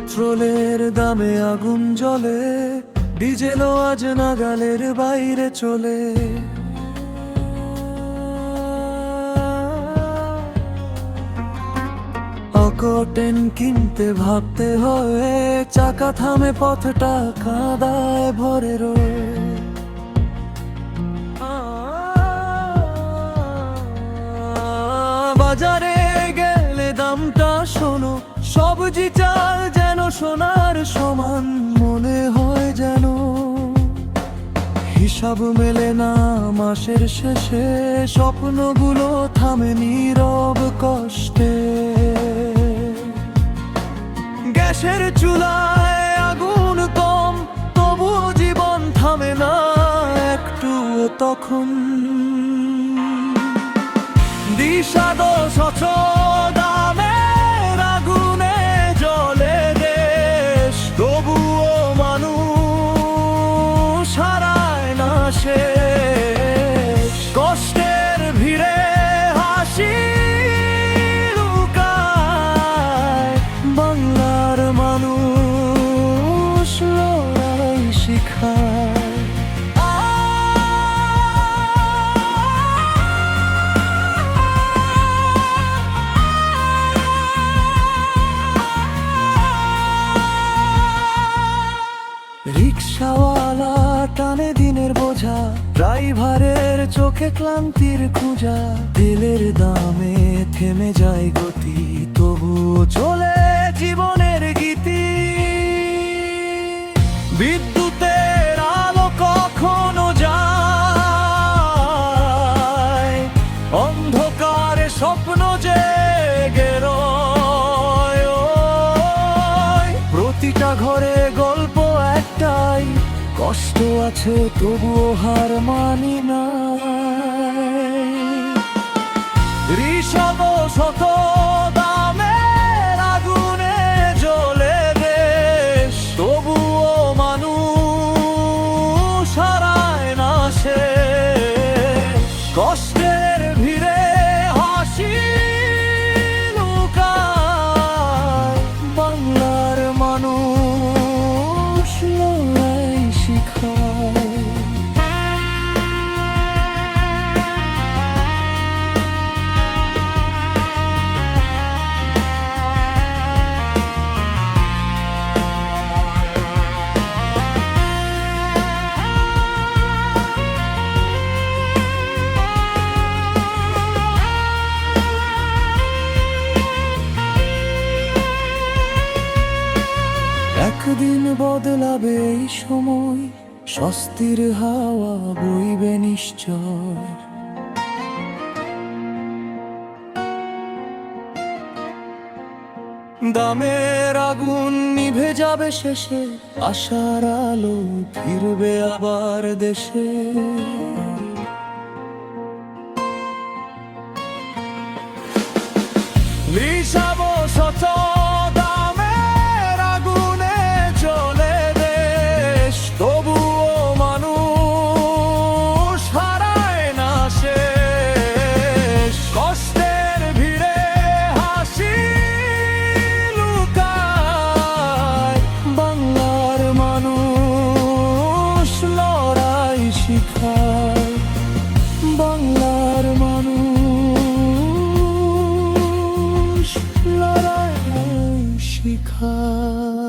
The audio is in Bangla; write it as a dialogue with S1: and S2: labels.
S1: পেট্রোলের দামে আগুন জ্বলে, ডিজেলও আজ নাগালের বাইরে চলে। অকটেন কিনতে ভাবতে হয়, চাকা থামে পথটা কাদায় ভরে রয়ে। বাজারে গেলে দামটা শোনো, সবজি চাল যেন সোনার সমান মনে হয় যেন। হিসাব মেলে না মাসের শেষে, স্বপ্নগুলো থামে নীরব কষ্টে। গ্যাসের চুলায় আগুন কম, তবুও জীবন থামে না একটু তখন। দিশাদোষ দামের আগুনে জ্বলে দেশ, তবুও মানুষ হারায় না শেষ। কষ্টের ভিড়ে হাসি লুকায়, বাংলার মানুষ লড়াই শিখায়। রিক্সাওয়ালা টানে দিনের বোঝা, ড্রাইভারের চোখে ক্লান্তির খুঁজা। তেলের দামে থেমে যায় গতি, তবুও চলে জীবনের গীতি। বিদ্যুতের আলো কখনো যায়, অন্ধকারে স্বপ্ন জেগে রয়। প্রতিটা ঘরে গল্প একটাই, কষ্ট আছে তবুও হার মানি না। ঋষভ শত দামের আগুনে জ্বলে দেশ, তবুও মানুষ হারায় না শেষ। কষ্টের ভিড়ে হাসি লুকায়, বাংলার মানুষ লড়াই শিখায়। একদিন বদলাবে এই সময়, স্বস্তির হাওয়া বইবে নিশ্চয়। দামের আগুন নিভে যাবে শেষে, আশার আলো ফিরবে আবার দেশে। লিসাব শত দামের আগুনে জ্বলে দেশ, তবুও মানুষ হারায় না শেষ। কষ্টের ভিড়ে হাসি লুকায়, বাংলার মানুষ লড়াই শিখায়। বাংলার মানুষ লড়াই শিখায়।